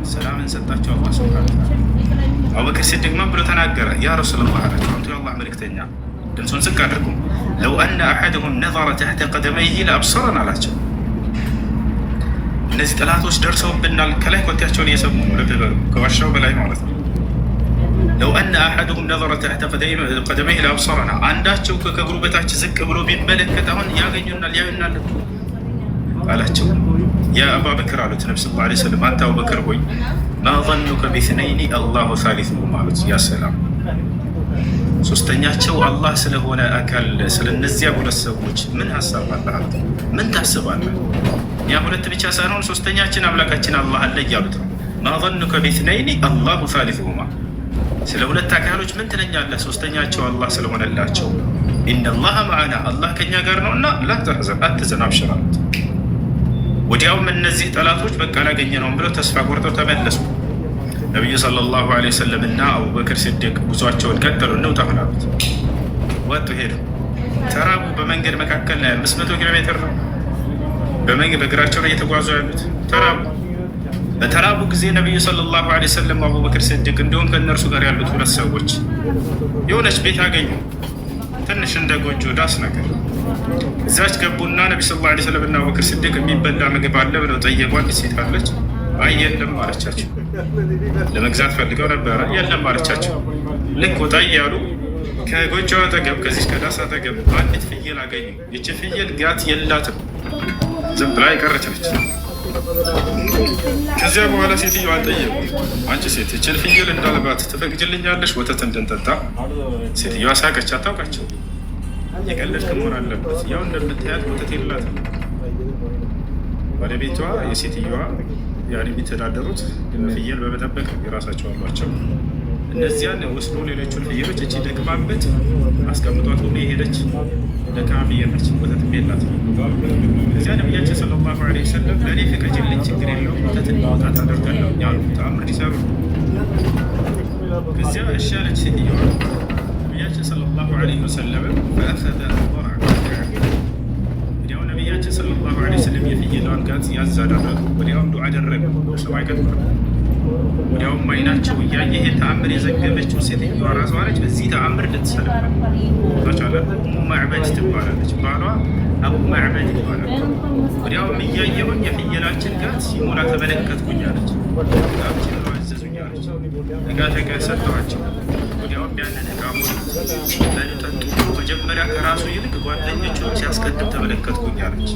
ሰላምን ሰጣቸው አላህ ሱብሓነሁ ወተዓላ። አቡበክር ሲዲቅ ምን ብሎ ተናገረ? ያ ረሱለላህ አላቸው፣ አንቱ የአላህ መልእክተኛ ድምፁን ዝቅ አድርጉ። ለው አነ አሐደሁም ነዘረ ተሕተ ቀደመይሂ ለአብሰረን አላቸው። እነዚህ ጠላቶች ደርሰውብናል፣ ከላይ ኮቴያቸውን እየሰሙ ልብ በሉ፣ ከዋሻው በላይ ማለት ነው። ለው አነ አሐደሁም ነዘረ ተሕተ ቀደመይሂ ለአብሰረና፣ አንዳቸው ከእግሩ በታች ዝቅ ብሎ ቢመለከት አሁን ያገኙናል፣ ያዩናል አላቸው። ያ አባበክር አሉት ነቢ ሰለላሁ ዐለይሂ ወሰለም፣ አንተ አቡበክር ሆይ ማ ظኑከ ቢስነይኒ አላሁ ሳሊሱሁማ አሉት። ያ ሰላም፣ ሶስተኛቸው አላህ ስለሆነ አካል ስለነዚያ ሁለት ሰዎች ምን ሀሳብ አለህ? ምን ታስባለህ? ያ ሁለት ብቻ ሳይሆን ሶስተኛችን አምላካችን አላህ አለ እያሉት ነው። ማ ظኑከ ቢስነይኒ አላሁ ሳሊሱሁማ፣ ስለ ሁለት አካሎች ምን ትለኛለህ? ሶስተኛቸው አላህ ስለሆነላቸው። ኢነላሀ መዐና፣ አላህ ከኛ ጋር ነው እና ላ ተሕዘን፣ አትዘን፣ አብሽር አሉት። ወዲያውም እነዚህ ጠላቶች በቃ አላገኘነውም ብለው ተስፋ ቆርጠው ተመለሱ። ነቢዩ ሰለላሁ ዐለይሂ ወሰለም እና አቡበክር ሲዲቅ ጉዟቸውን ቀጠሉ። እንውጣ አሉት። ወጡ፣ ሄዱ። ተራቡ። በመንገድ መካከል ላይ 500 ኪሎ ሜትር ነው በመንገድ በእግራቸው ላይ እየተጓዙ ያሉት። ተራቡ። በተራቡ ጊዜ ነቢዩ ሰለላሁ ዐለይሂ ወሰለም አቡበክር ሲዲቅ እንዲሁም ከእነርሱ ጋር ያሉት ሁለት ሰዎች የሆነች ቤት አገኙ። ትንሽ እንደ ጎጆ ዳስ ነገር እዛች ገቡና ነቢ ሰለላሁ ዐለይሂ ወሰለም እና አቡበክር ሲዲቅ የሚበላ ምግብ አለ ብለው ጠየቁ። አንዲት ሴት አለች። አይ የለም አለቻቸው። ለመግዛት ፈልገው ነበረ። የለም አለቻቸው። ልክ ወጣ እያሉ ከጎጆዋ አጠገብ ከዚህ ከዳስ አጠገብ አንዲት ፍየል አገኙ። ይቺ ፍየል ጋት የላትም፣ ዝም ብላ የቀረች ነች። ከዚያ በኋላ ሴትዮዋን ጠየቁ፣ አንቺ ሴት ይችን ፍየል እንዳልባት ትፈቅጅልኛለሽ ወተት እንድንጠጣ? ሴትዮዋ ሳቀች። አታውቃቸው። የቀለድክ መሆን አለበት። ያው እንደምታያት ወተት የላትም። ባለቤቷ የሴትዮዋ ያን የሚተዳደሩት ፍየል በመጠበቅ የራሳቸው አሏቸው። እነዚያን ወስዶ ሌሎቹን ፍየሎች እቺ ደክማበት አስቀምጧት ሁሉ የሄደች ደካማ ፍየል ነች፣ ወተትም የላትም። እዚያ ነቢያችን ሰለላሁ ዐለይሂ ወሰለም ለእኔ ፍቀጅልኝ፣ ችግር የለውም ወተት እንዲወጣት አደርጋለሁ ያሉ ተአምር ሊሰሩ። ከዚያ እሺ አለች ሴትዮዋ። ነቢያችን ሰለላሁ ዐለይሂ ወሰለም ፈአኸዘ ወረዐ፣ ወዲያው ነቢያችን ሰለላሁ ዐለይሂ ወሰለም የፍየሏን ጋት ያዝ አደረጉ። ወዲያውም ዱዓ አደረጉ። ሰማይ ቀጥሉ። ወዲያውም አይናቸው እያየ ይሄ ተአምር የዘገበችው ሴትዮዋ ራሷ ነች። በዚህ ተአምር ልትሰልም ታቻለ። ኡሙ ማዕበድ ትባላለች። ባሏ አቡ ማዕበድ ይባላል። ወዲያውም እያየሁኝ የፍየላችን ጋት ሲሞላ ተመለከትኩኝ አለች። ጋችን አዘዙኝ አለች። እጋ ሰጠኋቸው። ወዲያውም ያንን እቃ ሞሉት። ጠጡ። መጀመሪያ ከራሱ ይልቅ ጓደኞቹን ሲያስቀድም ተመለከትኩኝ አለች።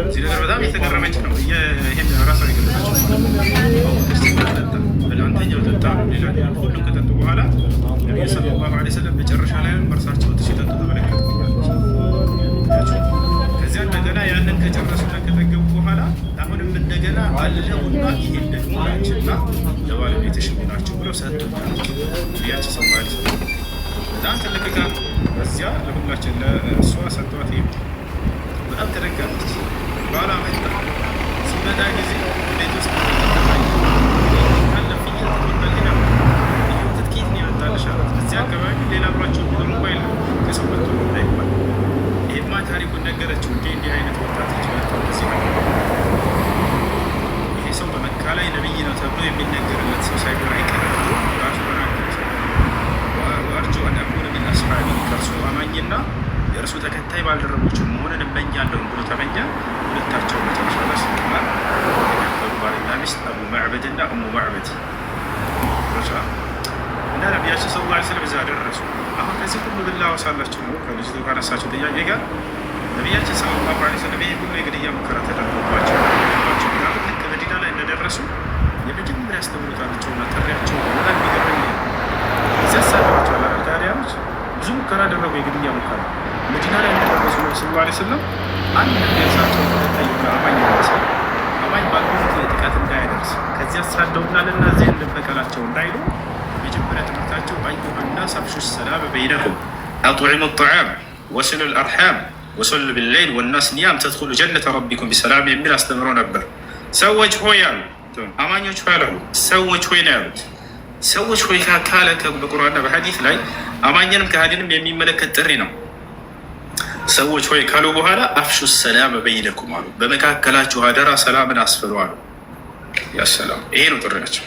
እዚህ ነገር በጣም የተገረመች ነው። ይህን ራሷ የገለጸችው አንተኛው ጠጣ፣ ሌላ ሁሉም ከጠጡ በኋላ ነቢዩ ሰለላሁ ዐለይሂ ወሰለም መጨረሻ ላይ እርሳቸው ሲጠጡ ተመለከትኩኛለች። ከዚያ እንደገና ያንን ከጨረሱና ከጠገቡ በኋላ አሁንም እንደገና አለውና ይሄን ደግሞ ላንቺና ለባለቤትሽ ናቸው ብለው ሰጡኛለች። ነቢያችን ሰለላሁ ዐለይሂ ወሰለም በጣም ትልቅ ዕቃ በዚያ ለሁላችን ለእሷ ሰጧት። ይሄ በጣም ተደጋለች። ባላ መጣ። ሲመጣ ጊዜ ቤት ውስጥ እዚህ አካባቢ ሌላ ብሏቸው ቋንቋ የለም። ከሰው መጥቶ እንዳይባል ይህማ ታሪኩን ነገረችው። እንዲህ አይነት ወጣቶች መጥተው እዚህ ነው። ይሄ ሰው በመካ ላይ ነብይ ነው ተብሎ የሚነገርለት ሰው ሳይሆን አይቀርም። ራሱ ተናገረ። ወአርጁ አን አኩነ ሚን አስሓቢ፣ ከእርሱ አማኝና የእርሱ ተከታይ ባልደረቦች መሆንን እመኛለሁ ብሎ ተመኘ። ሁለታቸው መጨረሻ ላይ ስልጣን የተከበሩ ባልና ሚስት አቡ ማዕበድ እና ኡሙ ማዕበድ እና ነቢያችን ሰለላሁ ዐለይሂ ወሰለም እዛ ደረሱ። አሁን ከዚህ ሁሉ ልላወሳላችሁ ነው ከልጅቱ ካነሳቸው ጥያቄ ጋር ነቢያችን ሰለላሁ ዐለይሂ ወሰለም ይህ ሁሉ የግድያ ሙከራ ተደርጎባቸው ልክ መዲና ላይ እንደደረሱ የመጀመሪያ ያስተምሩታቸውና ጥሪያቸው በጣም የሚገርመኝ እዚያ ሳቸዋል። አጋሪያኖች ብዙ ሙከራ አደረጉ፣ የግድያ ሙከራ። መዲና ላይ እንደደረሱ ነው ሰለላሁ ዐለይሂ ወሰለም አንድ የእርሳቸው ተከታይ የሆነ አማኝ ደረሰ። አማኝ ባልሆኑት ላይ ጥቃት እንዳያደርስ ከዚያ አሳደውናልና እዚህ እንበቀላቸው እንዳይሉ መጀመሪያ ትምህርታቸው አዩሃ ናስ አፍሹ ሰላም በይነኩም አጥዒሙ ጣዓም ወስሉ ልአርሓም ወሰሉ ቢለይል ወናስ ኒያም ተድኹሉ ጀነተ ረቢኩም ቢሰላም የሚል አስተምሮ ነበር። ሰዎች ሆይ አሉ፣ አማኞች ሆይ አላሉ፣ ሰዎች ሆይ ነው ያሉት። ሰዎች ሆይ ካለ በቁርአንና በሐዲስ ላይ አማኝንም ከሃዲንም የሚመለከት ጥሪ ነው። ሰዎች ሆይ ካሉ በኋላ አፍሹ ሰላም በይነኩም አሉ፣ በመካከላችሁ አደራ ሰላምን አስፍሩ አሉ። ያሰላም። ይሄ ነው ጥሪያቸው።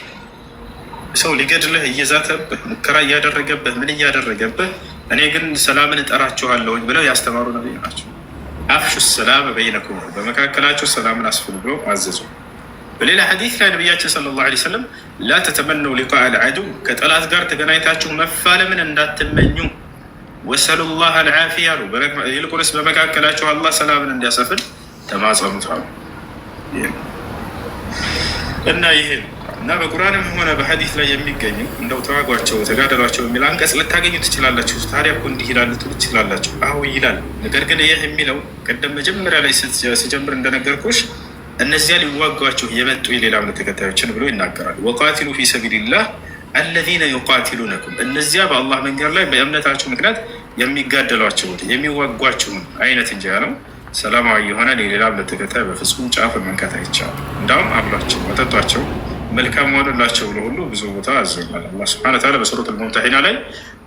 ሰው ሊገድልህ እየዛተብህ ሙከራ እያደረገብህ ምን እያደረገብህ፣ እኔ ግን ሰላምን እጠራችኋለሁኝ ብለው ያስተማሩ ነብይ ናቸው። አፍሹ ሰላም በይነኩም፣ በመካከላቸው ሰላምን አስፍኑ ብለው አዘዙ። በሌላ ሐዲስ ላይ ነቢያችን ሰለላሁ ዐለይሂ ወሰለም ላ ተተመነው ሊቃ አልዐዱው፣ ከጠላት ጋር ተገናኝታችሁ መፋለምን እንዳትመኙ፣ ወሰሉላህ አልዓፊያ አሉ፣ ይልቁንስ በመካከላቸው አላህ ሰላምን እንዲያሰፍን ተማጸኑት አሉ። እና ይሄ እና በቁርአንም ሆነ በሐዲስ ላይ የሚገኙ እንደው ተዋጓቸው ተጋደሏቸው የሚል አንቀጽ ልታገኙ ትችላላችሁ። ታዲያ እኮ እንዲህ ይላል ልትሉ ትችላላችሁ። አዎ ይላል። ነገር ግን ይህ የሚለው ቅድም መጀመሪያ ላይ ስጀምር እንደነገርኩሽ እነዚያ ሊዋጓችሁ የመጡ የሌላ እምነት ተከታዮችን ብሎ ይናገራል። ወቃቲሉ ፊ ሰቢልላህ አለዚነ ዩቃቲሉነኩም፣ እነዚያ በአላህ መንገድ ላይ በእምነታችሁ ምክንያት የሚጋደሏቸውን የሚዋጓችሁን አይነት እንጂ ያለው ሰላማዊ የሆነ የሌላ እምነት ተከታይ በፍጹም ጫፍን መንካት አይቻልም። እንዳውም አብሏቸው መጠጧቸው መልካም ሆነላቸው ብሎ ሁሉ ብዙ ቦታ አዘናል። አላህ ሱብሓነሁ ወተዓላ በሱረቱል ሙምተሒና ላይ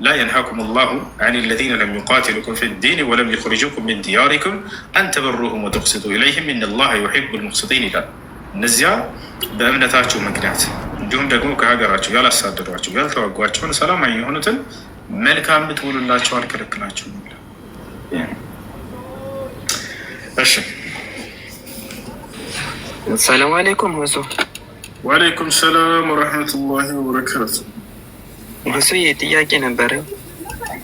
ላ የንሃኩም ላሁ አን ለዚነ ለም ዩቃቲሉኩም ፊ ዲን ወለም ዩኽሪጁኩም ሚን ዲያሪኩም አን ተበሩሁም ወተቅሲጡ ኢለይሂም ኢነላሀ ዩሒቡል ሙቅሲጢን ይላል። እነዚያ በእምነታቸው ምክንያት እንዲሁም ደግሞ ከሀገራቸው ያላሳደዷቸው ያልተዋጓቸውን ሰላማዊ የሆኑትን መልካም ብትውሉላቸው አልከለክላቸውም ይላል። እሺ፣ ሰላም አለይኩም ሁሱ። ወአለይኩም ሰላም ወረሕመቱላሂ ወበረካቱ። ሁሱ ጥያቄ ነበረ።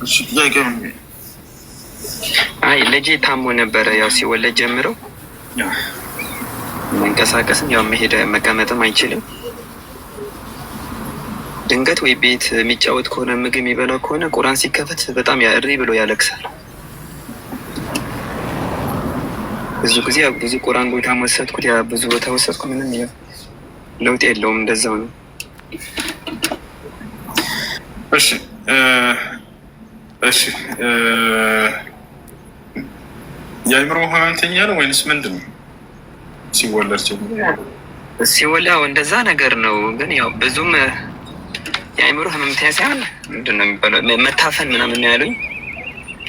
እሺ፣ ጥያቄ አይ ልጄ ታሞ ነበረ። ያው ሲወለድ ጀምረው መንቀሳቀስም ያው መሄድ መቀመጥም አይችልም። ድንገት ወይ ቤት የሚጫወት ከሆነ ምግብ የሚበላ ከሆነ ቁርአን ሲከፈት በጣም እሪ ብሎ ያለቅሳል። ብዙ ጊዜ ብዙ ቁርአን ቦታ ወሰድኩት፣ ያ ብዙ ቦታ ወሰድኩ፣ ምንም ለውጥ የለውም። እንደዛው ነው። እሺ እሺ፣ የአእምሮ ህመምተኛ ነው ወይንስ ምንድን ነው? ሲወለድ እንደዛ ነገር ነው። ግን ያው ብዙም የአእምሮ ህመምተኛ ሳይሆን ምንድን ነው የሚባለው መታፈን ምናምን ነው ያሉኝ።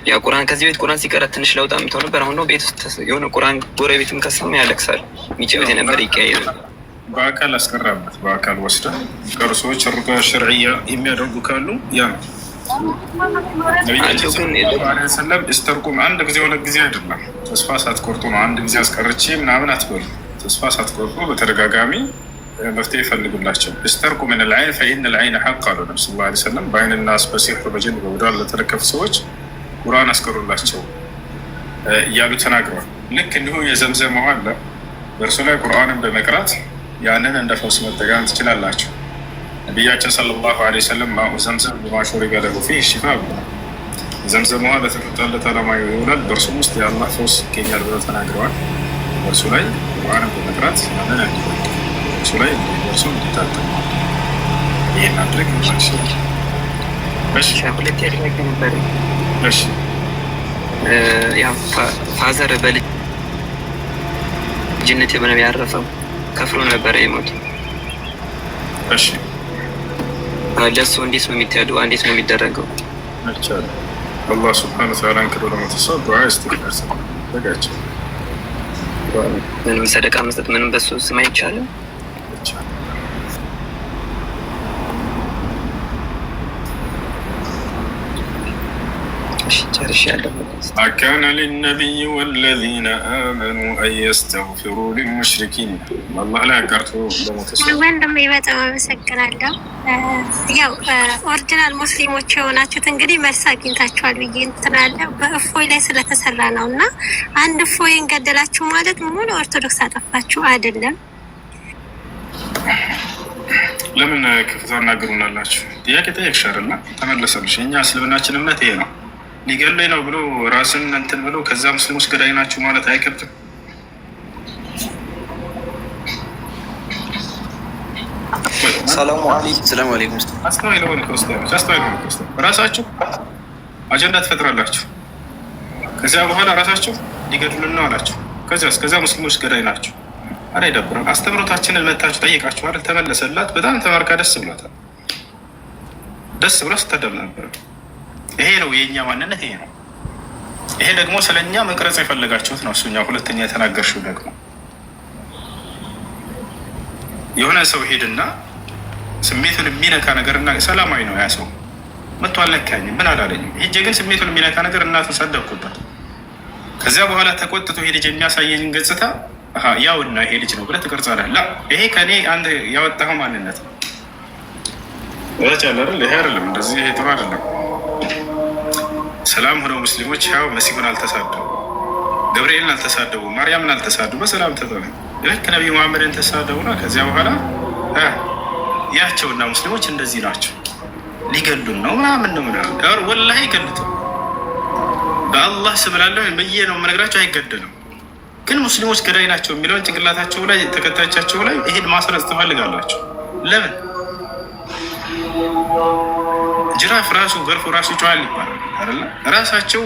ያው ቁርአን ከዚህ ቤት ቁርአን ሲቀረት ትንሽ ለውጥ አምጥተው ነበር። አሁን ነው ቤት ውስጥ የሆነ ቁርአን ጎረቤትም ከሰማ ያለቅሳል። የሚጫወት የነበር ይቀያየራል። በአካል አስቀራበት፣ በአካል ወስዳ ቀሩ ሰዎች ሩቃ ሸርዕያ የሚያደርጉ ካሉ ያ ነው። ነቢያችን ሰለም እስተርቁም አንድ ጊዜ ሆነ ጊዜ አይደለም። ተስፋ ሳትቆርጡ ነው። አንድ ጊዜ አስቀርቼ ምናምን አትበሉ። ተስፋ ሳትቆርጡ በተደጋጋሚ መፍትሄ ይፈልጉላቸው። እስተርቁ ምን ልዓይን ፈኢነ ልዓይን ሐቅ አሉ ነቢ ስ ላ ሰለም። በአይንና በሲሕር በጅን በቡዳን ለተለከፉ ሰዎች ቁርአን አስቀሩላቸው እያሉ ተናግረዋል። ልክ እንዲሁ የዘምዘም ውሃ አለ። በእርሱ ላይ ቁርአንን በመቅራት ያንን እንደ ፈውስ መጠቀም ትችላላችሁ። ነቢያችን ሰለላሁ ዐለይሂ ወሰለም ማኡ ዘምዘም በማ ሹሪበ ለሁ ፊህ ሽፋ ብለዋል። ዘምዘም ውሃ ለተጠጣለት ዓላማ ይውላል፣ በእርሱም ውስጥ የአላህ ፈውስ ይገኛል ብለው ተናግረዋል። በእርሱ ላይ ቁርአንን በመቅራት ያንን እርሱ ላይ እንዲደርሱ እንዲታጠሙ ይህን አድርግ ይችላል። ሁለት ያደረገ ነበር። ያው ፋዘር በልጅነት የሆነ ያረፈው ከፍሎ ነበረ የሞቱ። እሺ፣ ለሱ እንዴት ነው የሚታየው? እንዴት ነው የሚደረገው? አላህ ሱብሓነሁ ወተዓላ እንክዶ ለሞተሰው ዱዓ ይስተግፋር ዘጋቸው። ምንም ሰደቃ መስጠት ምንም በሱ ስም አይቻልም። አካነ ሊነቢይ ወለዚነ አመኑ አን የስተግፊሩ ሊልሙሽሪኪን። አላህ ላይ አጋርቶ ለሞተሰው ወንድሜ በጣም አመሰግናለሁ። ያው ኦሪጂናል ሙስሊሞች የሆናችሁት እንግዲህ መልስ አግኝታችኋል ብዬ እንትናለሁ። በእፎይ ላይ ስለተሰራ ነው እና አንድ እፎይን ገደላችሁ ማለት ሙሉ ኦርቶዶክስ አጠፋችሁ አይደለም። ለምን ክፍታ እናገሩናላችሁ? ጥያቄ ጠየቅሽ አይደል? ተመለሰልሽ። እኛ እስልምናችን እምነት ይሄ ነው። ሊገለኝ ነው ብሎ ራስን እንትን ብሎ ከዛ ሙስሊሞች ገዳይ ናችሁ ማለት አይከብድም። ሰላሙ አለይኩም። አስተዋይ ለሆነ ክርስቲያኖች ራሳችሁ አጀንዳ ትፈጥራላችሁ። ከዚያ በኋላ ራሳችሁ ሊገድሉን ነው አላችሁ። ከዚያ ሙስሊሞች ገዳይ ናቸው። አረ ይደብራል። አስተምሮታችንን መታችሁ ጠይቃችሁ አይደል? ተመለሰላት። በጣም ተማርካ ደስ ብሏታል። ደስ ብሎ ስተደብ ነበር። ይሄ ነው የእኛ ማንነት፣ ይሄ ነው። ይሄ ደግሞ ስለኛ መቅረጽ የፈለጋችሁት ነው። እሱኛ ሁለተኛ የተናገርሽው ደግሞ የሆነ ሰው ሄድና ስሜቱን የሚነካ ነገርና ሰላማዊ ነው ያ ሰው መጥቶ አልነካኝም ምን አላለኝም። ሄጄ ግን ስሜቱን የሚነካ ነገር እናቱን ሰደብኩበት። ከዚያ በኋላ ተቆጥቶ ይሄ ልጅ የሚያሳየኝ ገጽታ ያውና ይሄ ልጅ ነው ብለህ ትቀርጻለህ። ላ ይሄ ከኔ አንተ ያወጣኸው ማንነት ነው። ወላቻለህ ይሄ አይደለም፣ እንደዚህ ይሄ ጥሩ አይደለም። ሰላም ሆነው ሙስሊሞች ያው መሲሁን አልተሳደቡ፣ ገብርኤልን አልተሳደቡ፣ ማርያምን አልተሳደቡ፣ በሰላም ተጠሩ። ልክ ነቢዩ መሐመድን ተሳደቡና ከዚያ በኋላ ያቸውና ሙስሊሞች እንደዚህ ናቸው ሊገሉን ነው ምናምን ነው ምናምን ጋር ወላሂ ይገሉት በአላህ ስም እላለሁ ብዬ ነው የምነግራቸው። አይገደልም ግን ሙስሊሞች ገዳይ ናቸው የሚለውን ጭንቅላታቸው ላይ ተከታዮቻቸው ላይ ይሄን ማስረጽ ትፈልጋላቸው። ለምን ጅራፍ ራሱ ገርፎ ራሱ ይጮሃል ይባላል አይደለ? ራሳቸው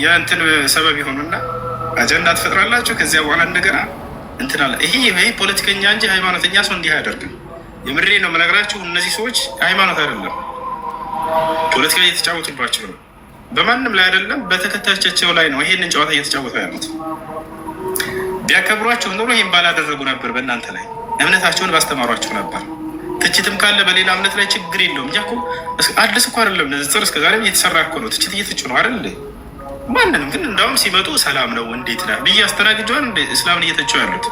የእንትን ሰበብ ይሆኑና አጀንዳ ትፈጥራላቸው። ከዚያ በኋላ እንደገና እንትን አለ። ይሄ ፖለቲከኛ እንጂ ሃይማኖተኛ ሰው እንዲህ አያደርግም። የምሬ ነው የምነግራችሁ። እነዚህ ሰዎች ሃይማኖት አይደለም ፖለቲካ እየተጫወቱባቸው ነው። በማንም ላይ አይደለም በተከታዮቻቸው ላይ ነው ይሄንን ጨዋታ እየተጫወቱ ያሉት። ቢያከብሯቸው ኖሮ ይህን ባላደረጉ ነበር። በእናንተ ላይ እምነታቸውን ባስተማሯቸው ነበር። ትችትም ካለ በሌላ እምነት ላይ ችግር የለውም። እኮ አዲስ እኮ አይደለም ንጽጽር እስከዛሬም እየተሰራ እኮ ነው። ትችት እየተቹ ነው አይደል? ማንንም ግን እንዳውም ሲመጡ ሰላም ነው እንዴት ነህ ብዬ አስተናግጀዋል። እስላምን እየተቹ ያሉት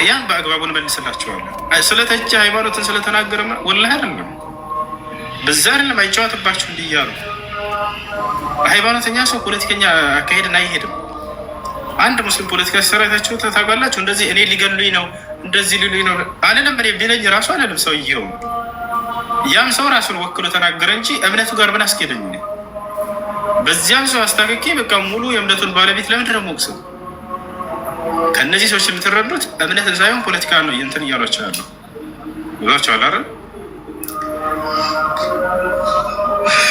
ያን በአግባቡን መልስላቸዋለሁ። ስለተቸ ሃይማኖትን ስለተናገረ ወላሂ አይደለም በዛ አይደለም አይጫወትባቸው እንዲህ እያሉ። ሃይማኖተኛ ሰው ፖለቲከኛ አካሄድን አይሄድም። አንድ ሙስሊም ፖለቲካ ሲሰራታቸው ታውቃላችሁ። እንደዚህ እኔ ሊገሉኝ ነው እንደዚህ ሊሉኝ ነው አለንም። እኔ ቢለኝ ራሱ አለንም ሰውዬው ያም ሰው ራሱን ወክሎ ተናገረ እንጂ እምነቱ ጋር ምን አስኬደኝ? በዚያም ሰው አስታከኬ በቃ ሙሉ የእምነቱን ባለቤት ለምንድን ነው የምወቅሰው? ከእነዚህ ሰዎች የምትረዱት እምነትን ሳይሆን ፖለቲካ ነው እንትን እያሏቸው ያለው ብሏቸዋል አይደል?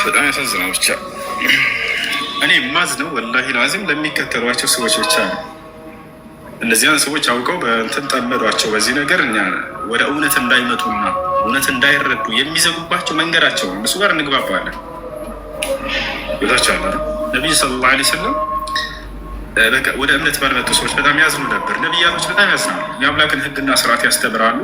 በጣም ያሳዝናል። ብቻ እኔ ማዝነው ወላሂ ላዚም ለሚከተሏቸው ሰዎች ብቻ ነው። እነዚያን ሰዎች አውቀው በእንትን ጠመዷቸው በዚህ ነገር እኛ ወደ እውነት እንዳይመጡና እውነት እንዳይረዱ የሚዘጉባቸው መንገዳቸው ነው። እነሱ ጋር እንግባባለን። ይታቻለ ነቢዩ ሰለላሁ ዐለይሂ ወሰለም ወደ እምነት ባልመጡ ሰዎች በጣም ያዝኑ ነበር። ነቢያቶች በጣም ያዝናሉ። የአምላክን ሕግና ስርዓት ያስተምራሉ።